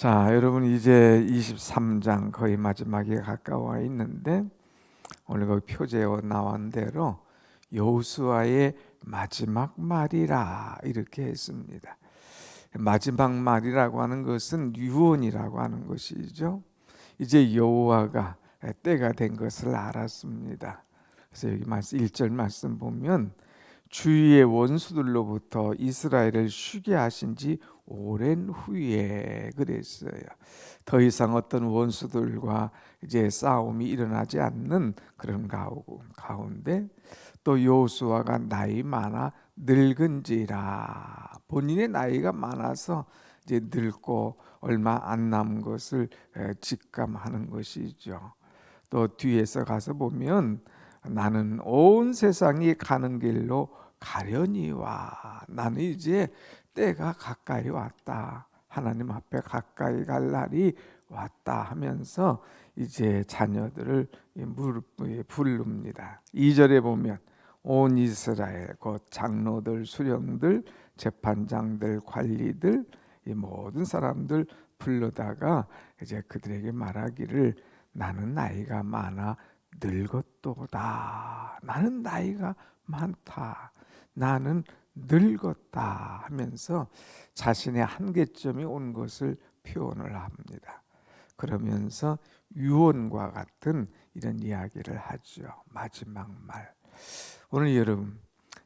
자, 여러분 이제 23장 거의 마지막에 가까워 있는데 오늘 거기 표제에 나온 대로 여호수아의 마지막 말이라 이렇게 했습니다. 마지막 말이라고 하는 것은 유언이라고 하는 것이죠. 이제 여호와가 때가 된 것을 알았습니다. 그래서 여기 말씀 1절 말씀 보면 주위의 원수들로부터 이스라엘을 쉬게 하신 지 오랜 후에 그랬어요. 더 이상 어떤 원수들과 이제 싸움이 일어나지 않는 그런 가운데 또 여호수아가 나이 많아 늙은지라 본인의 나이가 많아서 이제 늙고 얼마 안 남은 것을 직감하는 것이죠. 또 뒤에서 가서 보면 나는 온 세상이 가는 길로 가려니와 나는 이제 때가 가까이 왔다. 하나님 앞에 가까이 갈 날이 왔다 하면서 이제 자녀들을 부릅니다. 2절에 보면 온 이스라엘 곧 장로들, 수령들, 재판장들, 관리들 이 모든 사람들 불러다가 이제 그들에게 말하기를 나는 나이가 많아 늙었도다. 나는 나이가 많다. 나는 늙었다 하면서 자신의 한계점이 온 것을 표현을 합니다. 그러면서 유언과 같은 이런 이야기를 하죠. 마지막 말. 오늘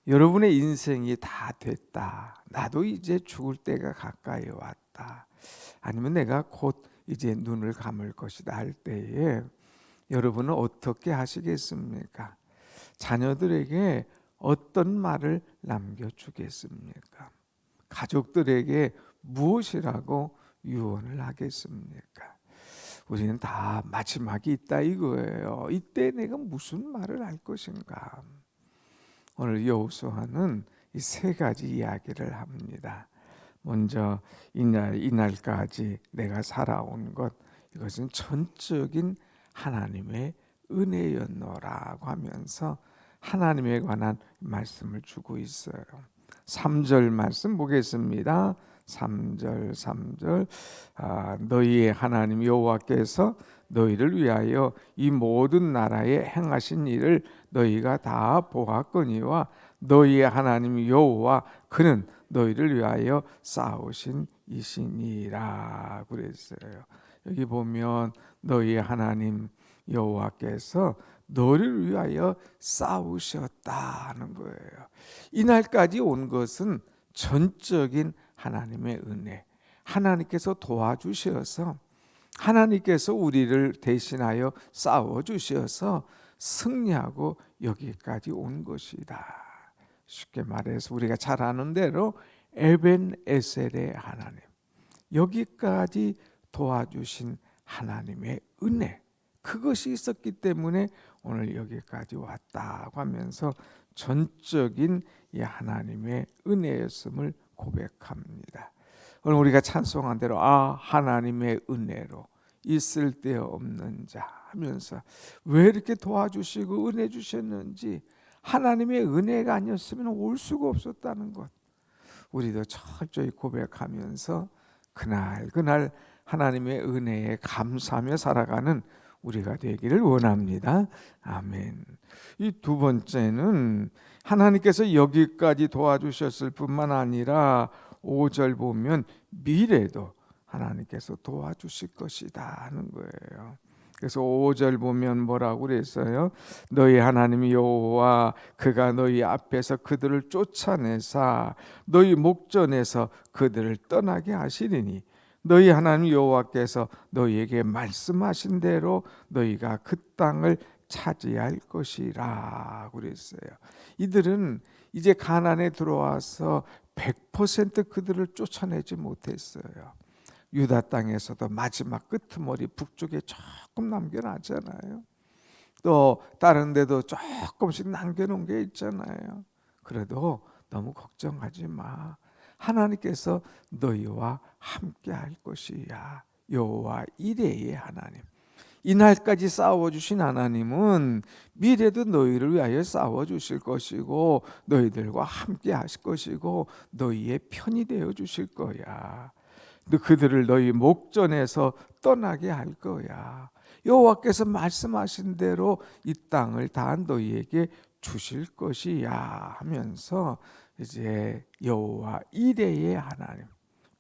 여러분의 인생이 다 됐다. 나도 이제 죽을 때가 가까이 왔다. 아니면 내가 곧 이제 눈을 감을 것이다 할 때에 여러분은 어떻게 하시겠습니까? 자녀들에게 어떤 말을 남겨주겠습니까? 가족들에게 무엇이라고 유언을 하겠습니까? 우리는 다 마지막이 있다 이거예요. 이때 내가 무슨 말을 할 것인가? 오늘 여호수아는 이 세 가지 이야기를 합니다. 먼저 이날까지 내가 살아온 것 이것은 전적인 하나님의 은혜였노라고 하면서 하나님에 관한 말씀을 주고 있어요. 3절 말씀 보겠습니다. 3절 너희의 하나님 여호와께서 너희를 위하여 이 모든 나라에 행하신 일을 너희가 다 보았거니와 너희의 하나님 여호와 그는 너희를 위하여 싸우신 이시니라 그랬어요. 여기 보면 너희의 하나님 여호와께서 너를 위하여 싸우셨다는 거예요. 이날까지 온 것은 전적인 하나님의 은혜, 하나님께서 도와주셔서 하나님께서 우리를 대신하여 싸워주셔서 승리하고 여기까지 온 것이다. 쉽게 말해서 우리가 잘 아는 대로 에벤에셀의 하나님, 여기까지 도와주신 하나님의 은혜, 그것이 있었기 때문에 오늘 여기까지 왔다고 하면서 전적인 이 하나님의 은혜였음을 고백합니다. 오늘 우리가 찬송한 대로 하나님의 은혜로 있을 데 없는 자 하면서 왜 이렇게 도와주시고 은혜 주셨는지, 하나님의 은혜가 아니었으면 올 수가 없었다는 것 우리도 철저히 고백하면서 그날 하나님의 은혜에 감사하며 살아가는 우리가 되기를 원합니다. 아멘. 이 두 번째는 하나님께서 여기까지 도와주셨을 뿐만 아니라 5절 보면 미래도 하나님께서 도와주실 것이다 하는 거예요. 그래서 5절 보면 뭐라고 그랬어요? 너희 하나님 여호와 그가 너희 앞에서 그들을 쫓아내사 너희 목전에서 그들을 떠나게 하시리니 너희 하나님 여호와께서 너희에게 말씀하신 대로 너희가 그 땅을 차지할 것이라 그랬어요. 이들은 이제 가나안에 들어와서 100% 그들을 쫓아내지 못했어요. 유다 땅에서도 마지막 끄트머리 북쪽에 조금 남겨놨잖아요. 또 다른 데도 조금씩 남겨놓은 게 있잖아요. 그래도 너무 걱정하지 마. 하나님께서 너희와 함께 할 것이야. 여호와 이레의 하나님. 이날까지 싸워주신 하나님은 미래도 너희를 위하여 싸워주실 것이고 너희들과 함께 하실 것이고 너희의 편이 되어 주실 거야. 그들을 너희 목전에서 떠나게 할 거야. 여호와께서 말씀하신 대로 이 땅을 다 너희에게 주실 것이야 하면서 이제 여호와 이레의 하나님,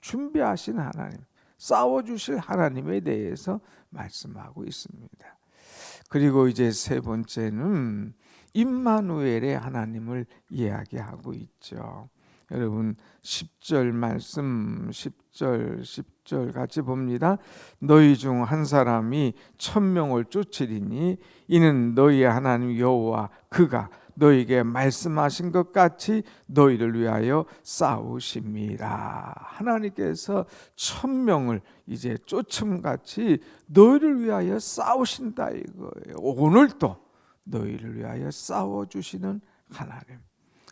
준비하신 하나님, 싸워주실 하나님에 대해서 말씀하고 있습니다. 그리고 이제 세 번째는 임마누엘의 하나님을 이야기하고 있죠. 여러분 10절 말씀 10절 같이 봅니다. 너희 중 한 사람이 1000명을 쫓으리니 이는 너희의 하나님 여호와 그가 너희에게 말씀하신 것 같이 너희를 위하여 싸우심이라. 하나님께서 1000명을 이제 쫓음같이 너희를 위하여 싸우신다 이거예요. 오늘도 너희를 위하여 싸워주시는 하나님.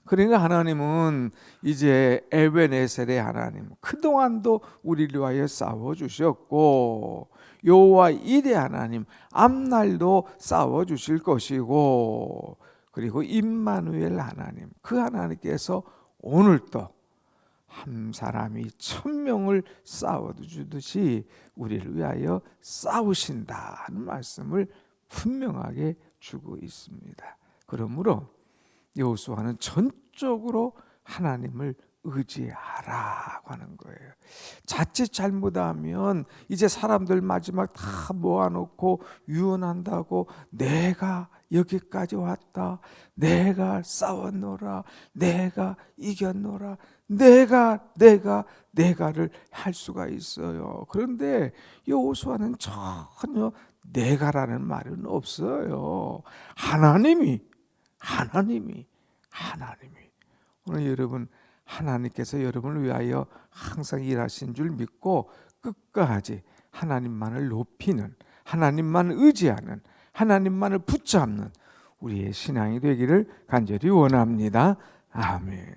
그러니까 하나님은 이제 에베네셀의 하나님, 그동안도 우리를 위하여 싸워주셨고, 여호와 이레 하나님, 앞날도 싸워주실 것이고, 그리고 임마누엘 하나님, 그 하나님께서 오늘도 한 사람이 1000명을 싸워주듯이 우리를 위하여 싸우신다 하는 말씀을 분명하게 주고 있습니다. 그러므로 여호수아는 전적으로 하나님을 의지하라고 하는 거예요. 자칫 잘못하면 이제 사람들 마지막 다 모아놓고 유언한다고 내가 여기까지 왔다, 내가 싸웠노라, 내가 이겼노라, 내가를 할 수가 있어요. 그런데 여호수아는 전혀 내가라는 말은 없어요. 하나님이 오늘 여러분 하나님께서 여러분을 위하여 항상 일하신 줄 믿고 끝까지 하나님만을 높이는, 하나님만 의지하는, 하나님만을 붙잡는 우리의 신앙이 되기를 간절히 원합니다. 아멘.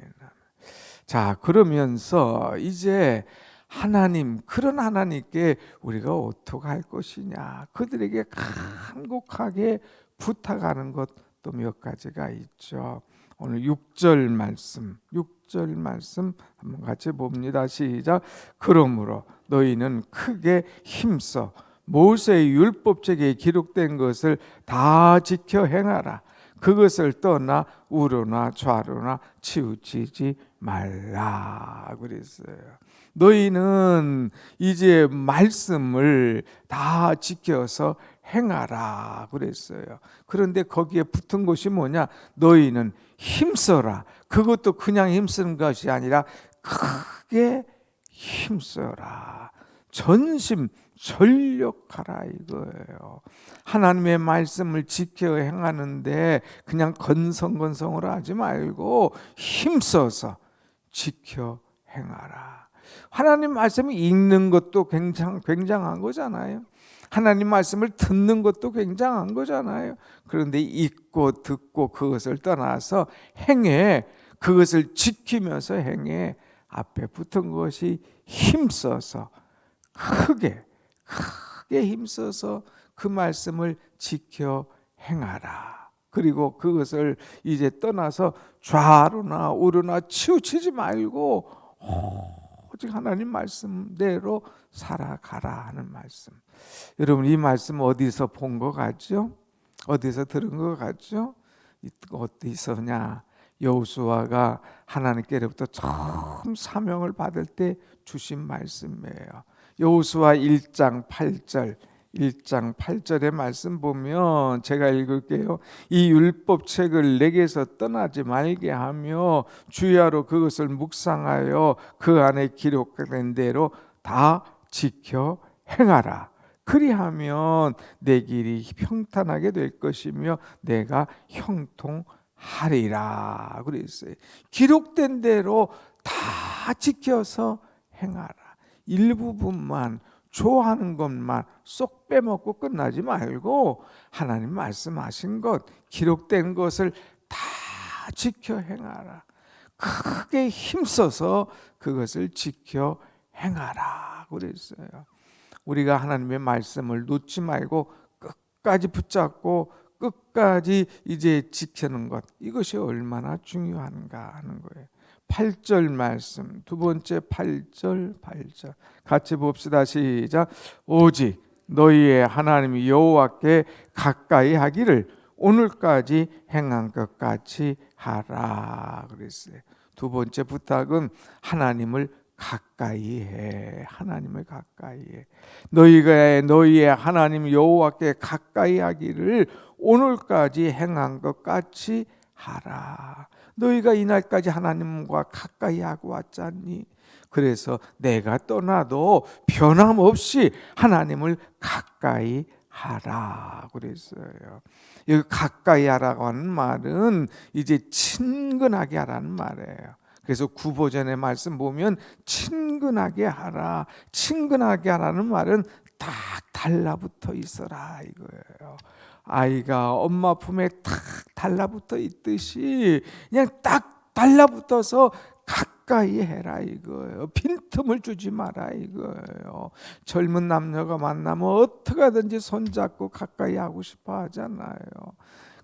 자, 그러면서 이제 하나님, 그런 하나님께 우리가 어떻게 할 것이냐, 그들에게 간곡하게 부탁하는 것 또 몇 가지가 있죠. 오늘 6절 말씀 한번 같이 봅니다. 시작. 그러므로 너희는 크게 힘써 모세의 율법책에 기록된 것을 다 지켜 행하라. 그것을 떠나 우로나 좌로나 치우치지 말라 그랬어요. 너희는 이제 말씀을 다 지켜서 행하라 그랬어요. 그런데 거기에 붙은 것이 뭐냐? 너희는 힘써라. 그것도 그냥 힘쓰는 것이 아니라 크게 힘써라. 전심 전력하라 이거예요. 하나님의 말씀을 지켜 행하는데 그냥 건성건성으로 하지 말고 힘써서 지켜 행하라. 하나님 말씀을 읽는 것도 굉장한 거잖아요. 하나님 말씀을 듣는 것도 굉장한 거잖아요. 그런데 읽고 듣고 그것을 떠나서 행해, 그것을 지키면서 행해. 앞에 붙은 것이 힘써서 크게 힘써서 그 말씀을 지켜 행하라. 그리고 그것을 이제 떠나서 좌로나 우로나 치우치지 말고 오직 하나님 말씀대로 살아가라 하는 말씀. 여러분 이 말씀 어디서 본 것 같죠? 어디서 들은 것 같죠? 어디서냐? 여호수아가 하나님께로부터 처음 사명을 받을 때 주신 말씀이에요. 여호수아 1장 8절의 말씀 보면 제가 읽을게요. 이 율법책을 내게서 떠나지 말게 하며 주야로 그것을 묵상하여 그 안에 기록된 대로 다 지켜 행하라. 그리하면 내 길이 평탄하게 될 것이며 내가 형통하리라 그랬어요. 기록된 대로 다 지켜서 행하라. 일부분만 좋아하는 것만 쏙 빼먹고 끝나지 말고 하나님 말씀하신 것, 기록된 것을 다 지켜 행하라. 크게 힘써서 그것을 지켜 행하라 그랬어요. 우리가 하나님의 말씀을 놓지 말고 끝까지 붙잡고 끝까지 이제 지키는 것, 이것이 얼마나 중요한가 하는 거예요. 8절 말씀, 두 번째 8절 같이 봅시다. 시작. 오직 너희의 하나님 여호와께 가까이 하기를 오늘까지 행한 것 같이 하라 그랬어요. 두 번째 부탁은 하나님을 가까이 해. 하나님을 가까이 해. 너희가 너희의 하나님 여호와께 가까이 하기를 오늘까지 행한 것 같이 하라. 너희가 이날까지 하나님과 가까이 하고 왔잖니. 그래서 내가 떠나도 변함없이 하나님을 가까이 하라 그랬어요. 이 가까이 하라고 하는 말은 이제 친근하게 하라는 말이에요. 그래서 구보전의 말씀 보면 친근하게 하라. 친근하게 하라는 말은 딱 달라붙어 있어라 이거예요. 아이가 엄마 품에 딱 달라붙어 있듯이 그냥 딱 달라붙어서 가까이 해라 이거예요. 빈틈을 주지 마라 이거예요. 젊은 남녀가 만나면 어떻게 하든지 손잡고 가까이 하고 싶어 하잖아요.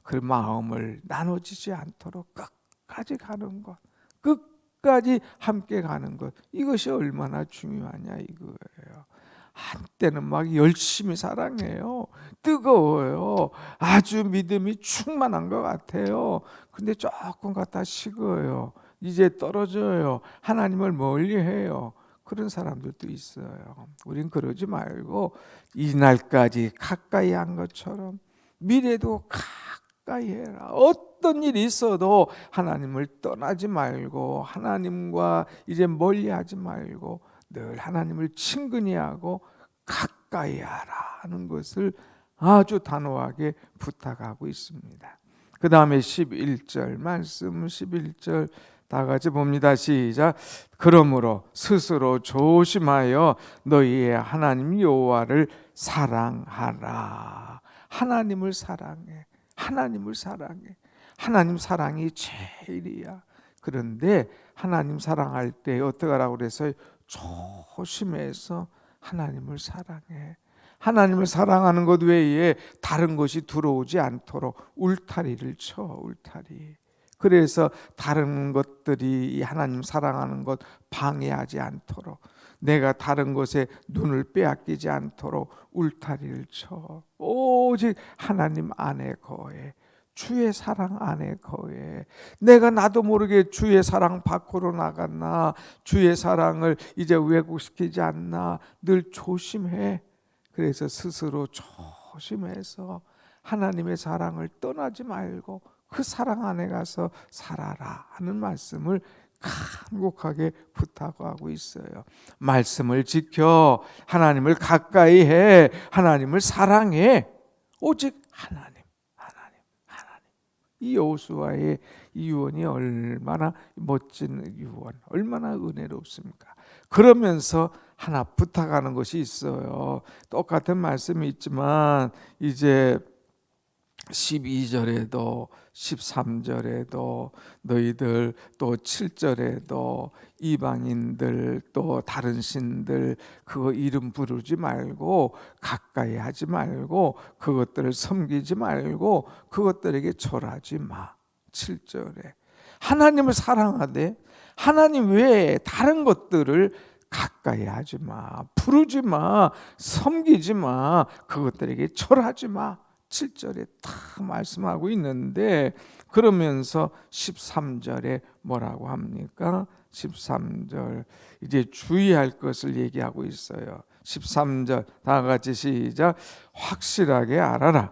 그 마음을 나눠지지 않도록 끝까지 가는 것, 끝까지 함께 가는 것, 이것이 얼마나 중요하냐 이거예요. 한때는 막 열심히 사랑해요. 뜨거워요. 아주 믿음이 충만한 것 같아요. 근데 조금 갔다 식어요. 이제 떨어져요. 하나님을 멀리해요. 그런 사람들도 있어요. 우린 그러지 말고 이날까지 가까이 한 것처럼 미래도 가까이 해라. 어떤 일이 있어도 하나님을 떠나지 말고 하나님과 이제 멀리하지 말고 늘 하나님을 친근히 하고 가까이 하라는 것을 아주 단호하게 부탁하고 있습니다. 그 다음에 11절 말씀 11절 다 같이 봅니다. 시작. 그러므로 스스로 조심하여 너희의 하나님 여호와를 사랑하라. 하나님을 사랑해. 하나님을 사랑해. 하나님 사랑이 제일이야. 그런데 하나님 사랑할 때 어떻게 하라고 그래서 조심해서 하나님을 사랑해. 하나님을 사랑하는 것 외에 다른 것이 들어오지 않도록 울타리를 쳐. 울타리. 그래서 다른 것들이 하나님 사랑하는 것 방해하지 않도록, 내가 다른 것에 눈을 빼앗기지 않도록 울타리를 쳐. 오직 하나님 안에 거해. 주의 사랑 안에 거해. 내가 나도 모르게 주의 사랑 밖으로 나갔나, 주의 사랑을 이제 왜곡시키지 않나 늘 조심해. 그래서 스스로 조심해서 하나님의 사랑을 떠나지 말고 그 사랑 안에 가서 살아라 하는 말씀을 간곡하게 부탁하고 있어요. 말씀을 지켜 하나님을 가까이 해. 하나님을 사랑해. 오직 하나님. 이 여호수아의 이 유언이 얼마나 멋진 유언, 얼마나 은혜롭습니까? 그러면서 하나 부탁하는 것이 있어요. 똑같은 말씀이 있지만 이제 12절에도 13절에도 너희들, 또 7절에도 이방인들 또 다른 신들 그거 이름 부르지 말고 가까이 하지 말고 그것들을 섬기지 말고 그것들에게 절하지 마. 7절에 하나님을 사랑하되 하나님 외에 다른 것들을 가까이 하지 마. 부르지 마. 섬기지 마. 그것들에게 절하지 마. 7절에 다 말씀하고 있는데, 그러면서 13절에 뭐라고 합니까? 13절 이제 주의할 것을 얘기하고 있어요. 13절 다 같이 시작. 확실하게 알아라.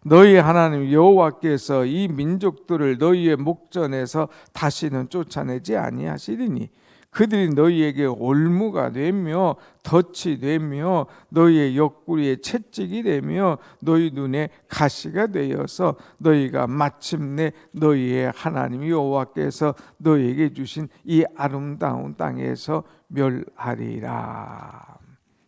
너희 하나님 여호와께서 이 민족들을 너희의 목전에서 다시는 쫓아내지 아니하시리니 그들이 너희에게 올무가 되며 덫이 되며 너희의 옆구리에 채찍이 되며 너희 눈에 가시가 되어서 너희가 마침내 너희의 하나님 여호와께서 너희에게 주신 이 아름다운 땅에서 멸하리라.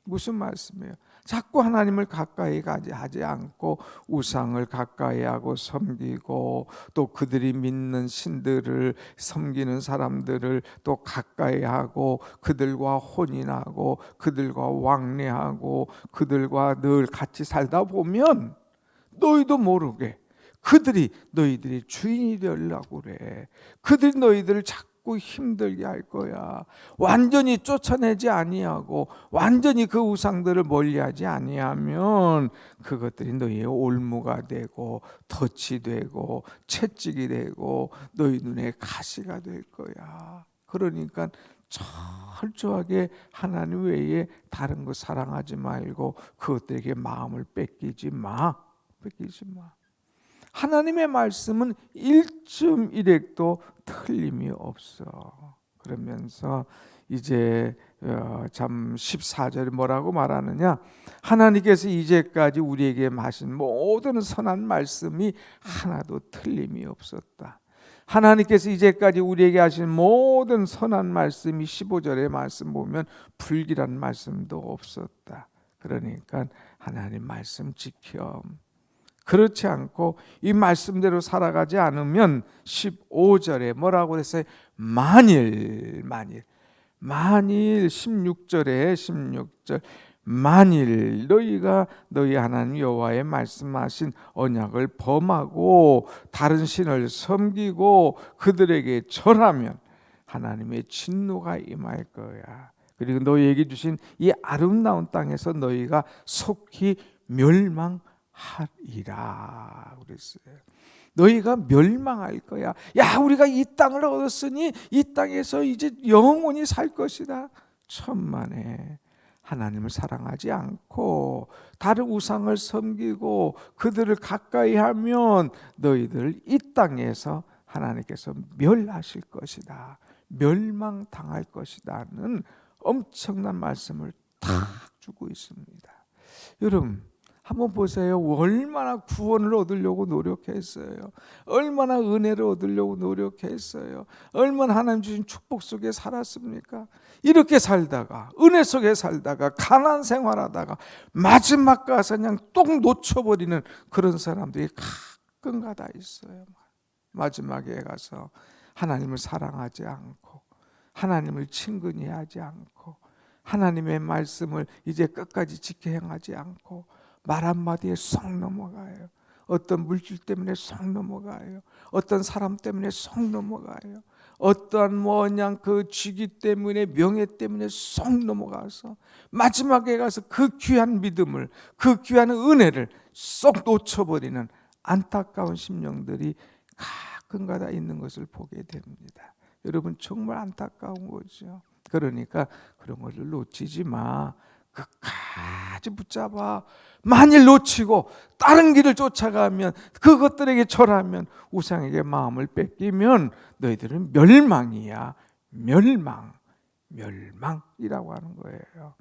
무슨 말씀이에요? 자꾸 하나님을 가까이 하지 않고 우상을 가까이 하고 섬기고 또 그들이 믿는 신들을 섬기는 사람들을 또 가까이 하고 그들과 혼인하고 그들과 왕래하고 그들과 늘 같이 살다 보면 너희도 모르게 그들이 너희들이 주인이 되려고 그래. 그들이 너희들을 자꾸 자꾸 힘들게 할 거야. 완전히 쫓아내지 아니하고 완전히 그 우상들을 멀리하지 아니하면 그것들이 너희의 올무가 되고 덫이 되고 채찍이 되고 너희 눈에 가시가 될 거야. 그러니까 철저하게 하나님 외에 다른 거 사랑하지 말고 그것들에게 마음을 뺏기지 마. 하나님의 말씀은 1.1핵도 틀림이 없어. 그러면서 이제 참 14절에 뭐라고 말하느냐? 하나님께서 이제까지 우리에게 하신 모든 선한 말씀이 하나도 틀림이 없었다. 하나님께서 이제까지 우리에게 하신 모든 선한 말씀이 15절의 말씀 보면 불길한 말씀도 없었다. 그러니까 하나님 말씀 지켜. 그렇지 않고 이 말씀대로 살아가지 않으면 15절에 뭐라고 했어요? 만일 16절 만일 너희가 너희 하나님 여호와의 말씀하신 언약을 범하고 다른 신을 섬기고 그들에게 절하면 하나님의 진노가 임할 거야. 그리고 너희에게 주신 이 아름다운 땅에서 너희가 속히 멸망하리라 그랬어요. 너희가 멸망할 거야. 야, 우리가 이 땅을 얻었으니 이 땅에서 이제 영원히 살 것이다. 천만에 하나님을 사랑하지 않고 다른 우상을 섬기고 그들을 가까이 하면 너희들 이 땅에서 하나님께서 멸하실 것이다. 멸망당할 것이다는 엄청난 말씀을 탁 주고 있습니다. 여러분 한번 보세요. 얼마나 구원을 얻으려고 노력했어요. 얼마나 은혜를 얻으려고 노력했어요. 얼마나 하나님 주신 축복 속에 살았습니까? 이렇게 살다가 은혜 속에 살다가 가난 생활하다가 마지막 가서 그냥 똑 놓쳐버리는 그런 사람들이 가끔가다 있어요. 마지막에 가서 하나님을 사랑하지 않고 하나님을 친근히 하지 않고 하나님의 말씀을 이제 끝까지 지켜 행하지 않고 말 한마디에 쏙 넘어가요. 어떤 물질 때문에 쏙 넘어가요. 어떤 사람 때문에 쏙 넘어가요. 어떤 그냥 그 직위 때문에 명예 때문에 쏙 넘어가서 마지막에 가서 그 귀한 믿음을 그 귀한 은혜를 쏙 놓쳐버리는 안타까운 심령들이 가끔가다 있는 것을 보게 됩니다. 여러분 정말 안타까운 거죠. 그러니까 그런 것을 놓치지 마. 끝까지 붙잡아. 만일 놓치고 다른 길을 쫓아가면 그것들에게 절하면 우상에게 마음을 뺏기면 너희들은 멸망이야. 멸망이라고 하는 거예요.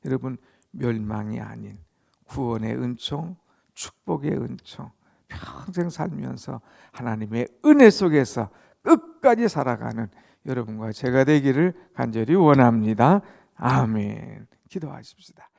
여러분 멸망이 아닌 구원의 은총, 축복의 은총 평생 살면서 하나님의 은혜 속에서 끝까지 살아가는 여러분과 제가 되기를 간절히 원합니다. 아멘. 기도하십시다.